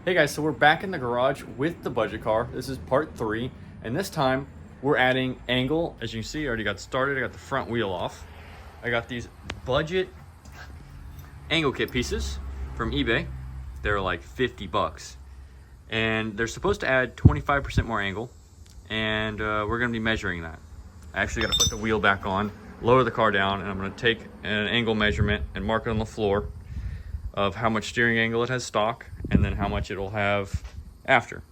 Hey guys, so we're back in the garage with the budget car. This is part 3, and this time we're adding angle. As you can see, I already got started. I got the front wheel off. I got these budget angle kit pieces from eBay. They're like 50 bucks. And they're supposed to add 25% more angle, and we're gonna be measuring that. I actually gotta put the wheel back on, lower the car down, and I'm gonna take an angle measurement and mark it on the floor of how much steering angle it has stock and then how much it'll have after.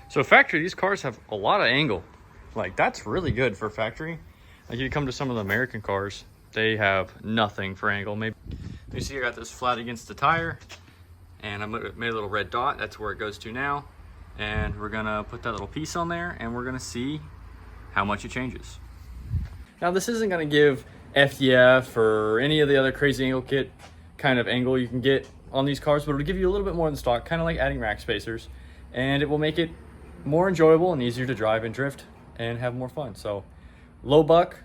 So factory, these cars have a lot of angle. Like, that's really good for factory. Like, you come to some of the American cars, they have nothing for angle. Maybe you see I got this flat against the tire, and I made a little red dot. That's where it goes to now. And we're gonna put that little piece on there, and we're gonna see how much it changes. Now, this isn't going to give FDF or any of the other crazy angle kit kind of angle you can get on these cars, but it'll give you a little bit more than stock, kind of like adding rack spacers, and it will make it more enjoyable and easier to drive and drift and have more fun. So low buck,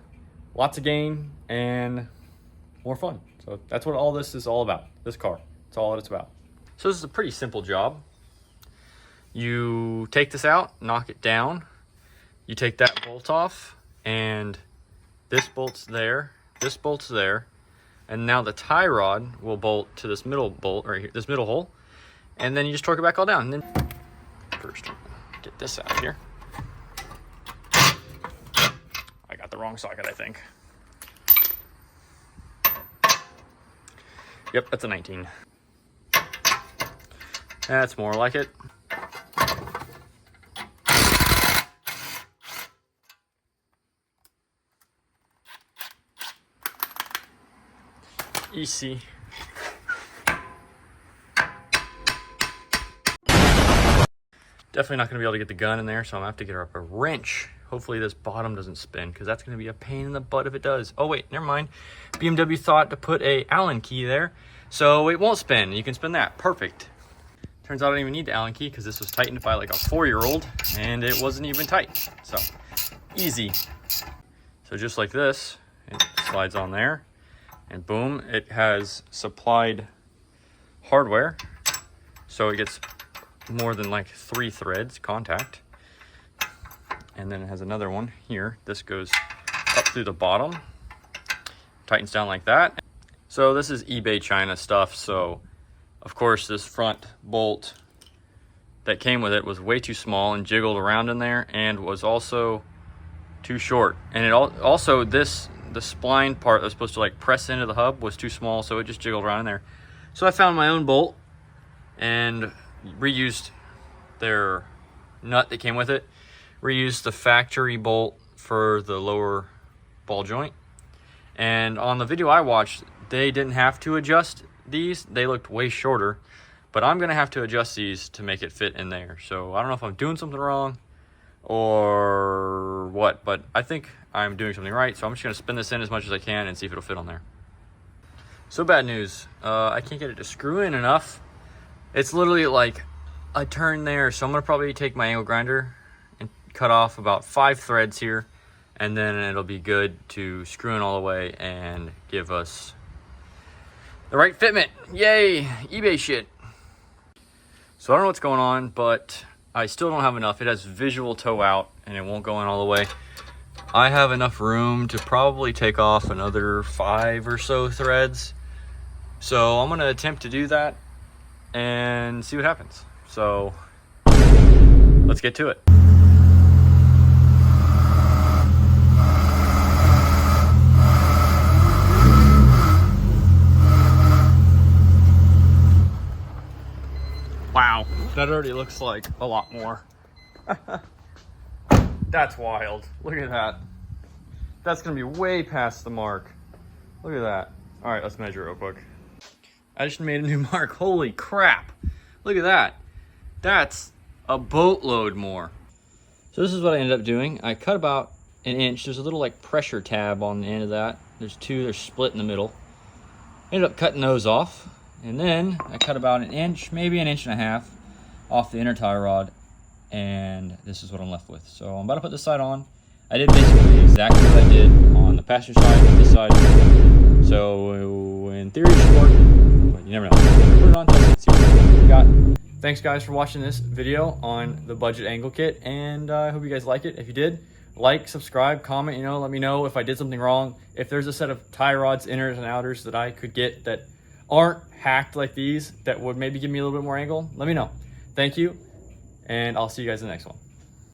lots of gain, and more fun. So that's what all this is all about, this car. That's all that it's about. So this is a pretty simple job. You take this out, knock it down, you take that bolt off, and this bolt's there, this bolt's there, and now the tie rod will bolt to this middle bolt, right here, this middle hole, and then you just torque it back all down. And then first, get this out of here. I got the wrong socket, I think. Yep, that's a 19. That's more like it. Easy. Definitely not going to be able to get the gun in there, so I'm going to have to get up a wrench. Hopefully this bottom doesn't spin, because that's going to be a pain in the butt if it does. Oh wait, never mind. BMW thought to put a Allen key there, so it won't spin. You can spin that. Perfect. Turns out I don't even need the Allen key, because this was tightened by like a 4-year-old, and it wasn't even tight. So, easy. So just like this, it slides on there. And boom, it has supplied hardware. So it gets more than like 3 threads contact. And then it has another one here. This goes up through the bottom, tightens down like that. So this is eBay China stuff. So of course this front bolt that came with it was way too small and jiggled around in there, and was also too short. And it also the spline part that was supposed to like press into the hub was too small, so it just jiggled around in there. So I found my own bolt and reused their nut that came with it, reused the factory bolt for the lower ball joint. And on the video I watched, they didn't have to adjust these. They looked way shorter, but I'm gonna have to adjust these to make it fit in there. So I don't know if I'm doing something wrong or what, but I think I'm doing something right. So I'm just gonna spin this in as much as I can and see if it'll fit on there. So bad news, I can't get it to screw in enough. It's literally like a turn there. So I'm gonna probably take my angle grinder and cut off about 5 threads here, and then it'll be good to screw in all the way and give us the right fitment. Yay, eBay shit. So I don't know what's going on, but I still don't have enough. It has visual toe out and it won't go in all the way. I have enough room to probably take off another 5 or so threads. So I'm gonna attempt to do that and see what happens. So let's get to it. Wow, that already looks like a lot more. That's wild. Look at that. That's gonna be way past the mark. Look at that. All right, let's measure it real quick. I just made a new mark. Holy crap. Look at that. That's a boatload more. So this is what I ended up doing. I cut about an inch. There's a little like pressure tab on the end of that. There's 2, they're split in the middle. Ended up cutting those off. And then I cut about an inch, maybe an inch and a half off the inner tie rod, and this is what I'm left with. So I'm about to put this side on. I did basically exactly what I did on the the passenger side, this side. So in theory it should work, but you never know. Put it on, test it, see what we got. Thanks guys for watching this video on the budget angle kit, and I hope you guys like it. If you did, like, subscribe, comment, let me know if I did something wrong. If there's a set of tie rods, inners and outers that I could get that aren't hacked like these, that would maybe give me a little bit more angle, let me know. Thank you, and I'll see you guys in the next one.